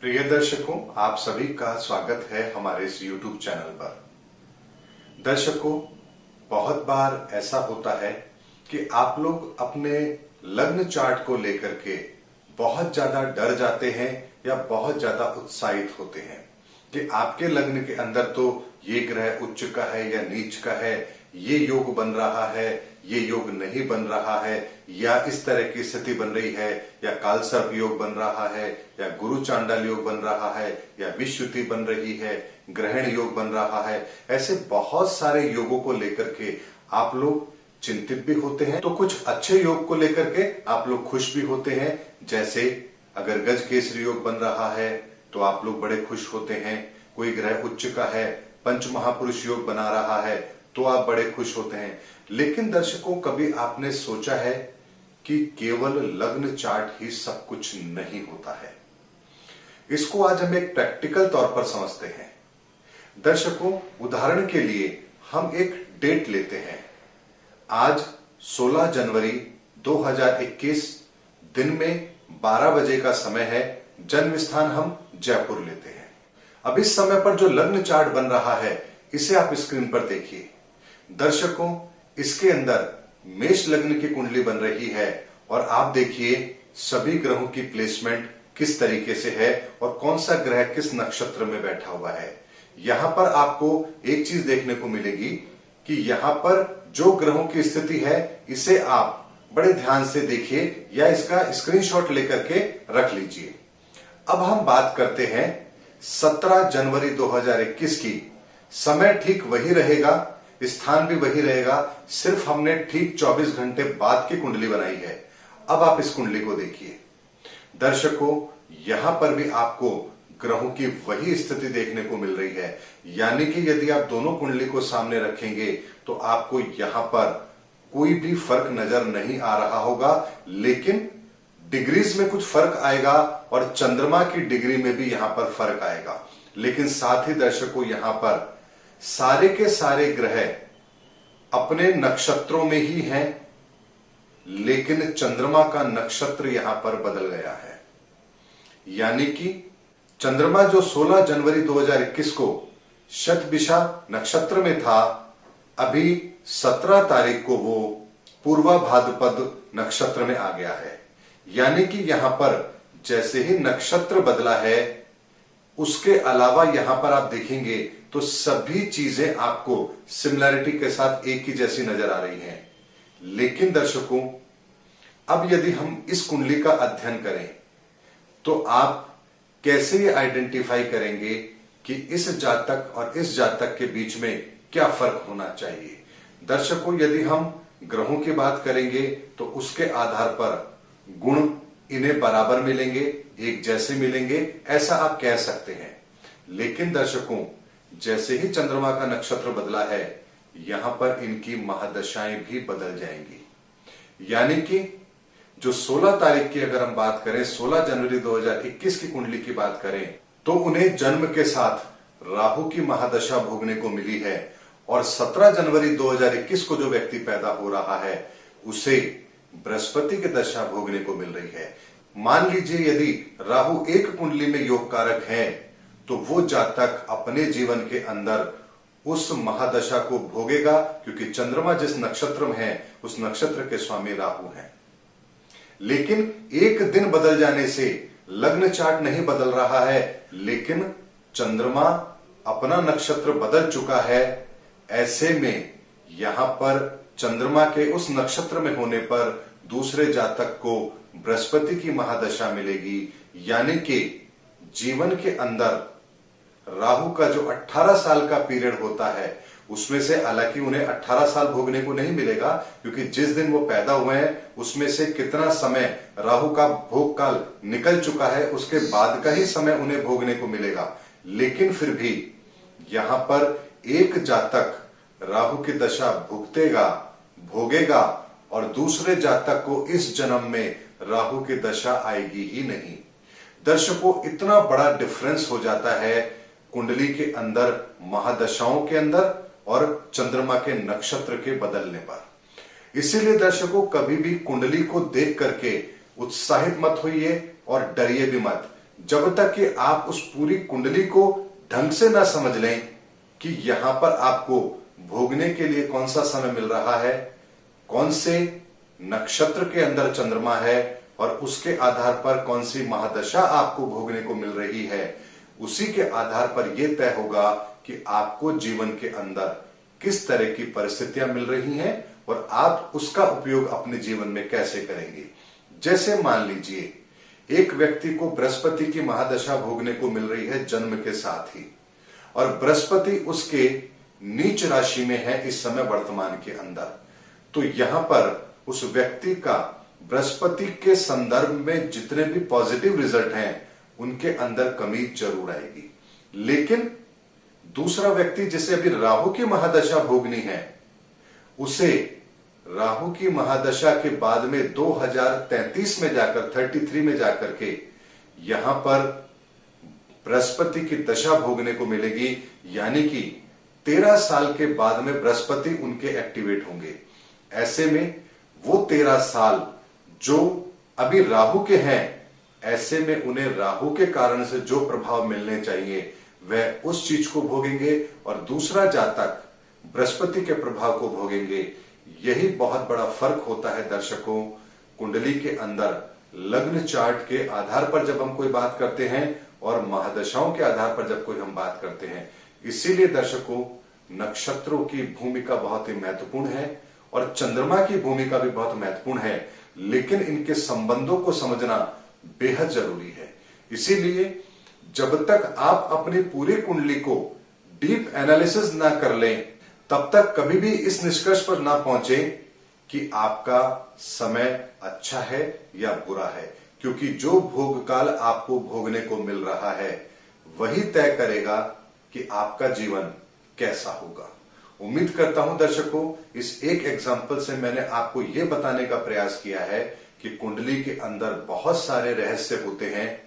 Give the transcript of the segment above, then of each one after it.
प्रिय दर्शकों, आप सभी का स्वागत है हमारे इस YouTube चैनल पर। दर्शकों, बहुत बार ऐसा होता है कि आप लोग अपने लग्न चार्ट को लेकर के बहुत ज्यादा डर जाते हैं या बहुत ज्यादा उत्साहित होते हैं कि आपके लग्न के अंदर तो ये ग्रह उच्च का है या नीच का है, ये योग बन रहा है, ये योग नहीं बन रहा है, या इस तरह की स्थिति बन रही है, या काल सर्प योग बन रहा है, या गुरु चांडाल योग बन रहा है, या विश्युति बन रही है, ग्रहण योग बन रहा है। ऐसे बहुत सारे योगों को लेकर के आप लोग चिंतित भी होते हैं, तो कुछ अच्छे योग को लेकर के आप लोग खुश भी होते हैं। जैसे अगर गज केसरी योग बन रहा है तो आप लोग बड़े खुश होते हैं। कोई ग्रह उच्च का है, पंच महापुरुष योग बना रहा है तो आप बड़े खुश होते हैं। लेकिन दर्शकों, कभी आपने सोचा है कि केवल लग्न चार्ट ही सब कुछ नहीं होता है? इसको आज हम एक प्रैक्टिकल तौर पर समझते हैं। दर्शकों, उदाहरण के लिए हम एक डेट लेते हैं। आज 16 जनवरी 2021 दिन में 12 बजे का समय है। जन्म स्थान हम जयपुर लेते हैं। अब इस समय पर जो लग्न चार्ट बन रहा है इसे आप स्क्रीन पर देखिए। दर्शकों, इसके अंदर मेष लग्न की कुंडली बन रही है और आप देखिए सभी ग्रहों की प्लेसमेंट किस तरीके से है और कौन सा ग्रह किस नक्षत्र में बैठा हुआ है। यहां पर आपको एक चीज देखने को मिलेगी कि यहां पर जो ग्रहों की स्थिति है इसे आप बड़े ध्यान से देखिए या इसका स्क्रीनशॉट लेकर के रख लीजिए। अब हम बात करते हैं 17 जनवरी 2021 की। समय ठीक वही रहेगा, स्थान भी वही रहेगा, सिर्फ हमने ठीक 24 घंटे बाद की कुंडली बनाई है। अब आप इस कुंडली को देखिए। दर्शकों, यहां पर भी आपको ग्रहों की वही स्थिति देखने को मिल रही है। यानी कि यदि आप दोनों कुंडली को सामने रखेंगे तो आपको यहां पर कोई भी फर्क नजर नहीं आ रहा होगा, लेकिन डिग्रीज में कुछ फर्क आएगा और चंद्रमा की डिग्री में भी यहां पर फर्क आएगा। लेकिन साथ ही दर्शकों, यहां पर सारे के सारे ग्रह अपने नक्षत्रों में ही हैं, लेकिन चंद्रमा का नक्षत्र यहां पर बदल गया है। यानी कि चंद्रमा जो 16 जनवरी 2021 को शतभिषा नक्षत्र में था, अभी 17 तारीख को वो पूर्वा भाद्रपद नक्षत्र में आ गया है। यानी कि यहां पर जैसे ही नक्षत्र बदला है, उसके अलावा यहां पर आप देखेंगे तो सभी चीजें आपको सिमिलैरिटी के साथ एक ही जैसी नजर आ रही हैं। लेकिन दर्शकों, अब यदि हम इस कुंडली का अध्ययन करें तो आप कैसे ये आइडेंटिफाई करेंगे कि इस जातक और इस जातक के बीच में क्या फर्क होना चाहिए? दर्शकों, यदि हम ग्रहों की बात करेंगे तो उसके आधार पर गुण इन्हें बराबर मिलेंगे, एक जैसे मिलेंगे, ऐसा आप कह सकते हैं। लेकिन दर्शकों, जैसे ही चंद्रमा का नक्षत्र बदला है, यहां पर इनकी महादशाएं भी बदल जाएंगी। यानी कि जो 16 तारीख की अगर हम बात करें, 16 जनवरी 2021 की कुंडली की बात करें, तो उन्हें जन्म के साथ राहु की महादशा भोगने को मिली है। और 17 जनवरी 2021 को जो व्यक्ति पैदा हो रहा है उसे बृहस्पति की दशा भोगने को मिल रही है। मान लीजिए यदि राहु एक कुंडली में योग कारक है तो वो जातक अपने जीवन के अंदर उस महादशा को भोगेगा, क्योंकि चंद्रमा जिस नक्षत्र में है उस नक्षत्र के स्वामी राहु हैं। लेकिन एक दिन बदल जाने से लग्न चार्ट नहीं बदल रहा है, लेकिन चंद्रमा अपना नक्षत्र बदल चुका है। ऐसे में यहां पर चंद्रमा के उस नक्षत्र में होने पर दूसरे जातक को बृहस्पति की महादशा मिलेगी। यानी कि जीवन के अंदर राहु का जो 18 साल का पीरियड होता है उसमें से, हालांकि उन्हें 18 साल भोगने को नहीं मिलेगा, क्योंकि जिस दिन वो पैदा हुए हैं उसमें से कितना समय राहु का भोग काल निकल चुका है, उसके बाद का ही समय उन्हें भोगने को मिलेगा। लेकिन फिर भी यहां पर एक जातक राहु की दशा भोगेगा और दूसरे जातक को इस जन्म में राहु की दशा आएगी ही नहीं। दर्शकों, इतना बड़ा डिफरेंस हो जाता है कुंडली के अंदर, महादशाओं के अंदर और चंद्रमा के नक्षत्र के बदलने पर। इसीलिए दर्शकों, कभी भी कुंडली को देख करके उत्साहित मत होइए और डरिए भी मत। जब तक कि आप उस पूरी कुंडली को ढंग से ना समझ लें कि यहां पर आपको भोगने के लिए कौन सा समय मिल रहा है, कौन से नक्षत्र के अंदर चंद्रमा है और उसके आधार पर कौन सी महादशा आपको भोगने को मिल रही है, उसी के आधार पर यह तय होगा कि आपको जीवन के अंदर किस तरह की परिस्थितियां मिल रही हैं और आप उसका उपयोग अपने जीवन में कैसे करेंगे। जैसे मान लीजिए एक व्यक्ति को बृहस्पति की महादशा भोगने को मिल रही है जन्म के साथ ही, और बृहस्पति उसके नीच राशि में है इस समय वर्तमान के अंदर, तो यहां पर उस व्यक्ति का बृहस्पति के संदर्भ में जितने भी पॉजिटिव रिजल्ट हैं उनके अंदर कमी जरूर आएगी। लेकिन दूसरा व्यक्ति जिसे अभी राहु की महादशा भोगनी है, उसे राहु की महादशा के बाद में 2033 में जाकर 33 में जाकर के यहां पर बृहस्पति की दशा भोगने को मिलेगी, यानी कि 13 साल के बाद में बृहस्पति उनके एक्टिवेट होंगे। ऐसे में वो 13 साल जो अभी राहु के हैं, ऐसे में उन्हें राहु के कारण से जो प्रभाव मिलने चाहिए वह उस चीज को भोगेंगे और दूसरा जातक बृहस्पति के प्रभाव को भोगेंगे। यही बहुत बड़ा फर्क होता है दर्शकों, कुंडली के अंदर लग्न चार्ट के आधार पर जब हम कोई बात करते हैं और महादशाओं के आधार पर जब कोई हम बात करते हैं। इसीलिए दर्शकों, नक्षत्रों की भूमिका बहुत ही महत्वपूर्ण है और चंद्रमा की भूमिका भी बहुत महत्वपूर्ण है, लेकिन इनके संबंधों को समझना बेहद जरूरी है। इसीलिए जब तक आप अपनी पूरी कुंडली को डीप एनालिसिस ना कर लें, तब तक कभी भी इस निष्कर्ष पर ना पहुंचे कि आपका समय अच्छा है या बुरा है, क्योंकि जो भोग काल आपको भोगने को मिल रहा है वही तय करेगा कि आपका जीवन कैसा होगा। उम्मीद करता हूं दर्शकों, इस एक एग्जाम्पल से मैंने आपको यह बताने का प्रयास किया है कि कुंडली के अंदर बहुत सारे रहस्य होते हैं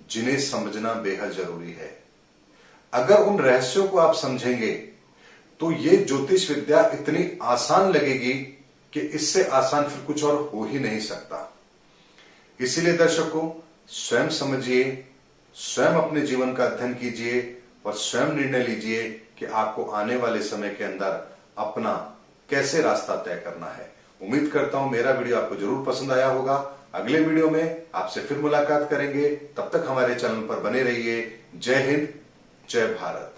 जिन्हें समझना बेहद जरूरी है। अगर उन रहस्यों को आप समझेंगे तो ये ज्योतिष विद्या इतनी आसान लगेगी कि इससे आसान फिर कुछ और हो ही नहीं सकता। इसीलिए दर्शकों, स्वयं समझिए, स्वयं अपने जीवन का अध्ययन कीजिए और स्वयं निर्णय लीजिए कि आपको आने वाले समय के अंदर अपना कैसे रास्ता तय करना है। उम्मीद करता हूं मेरा वीडियो आपको जरूर पसंद आया होगा। अगले वीडियो में आपसे फिर मुलाकात करेंगे, तब तक हमारे चैनल पर बने रहिए। जय हिंद, जय भारत।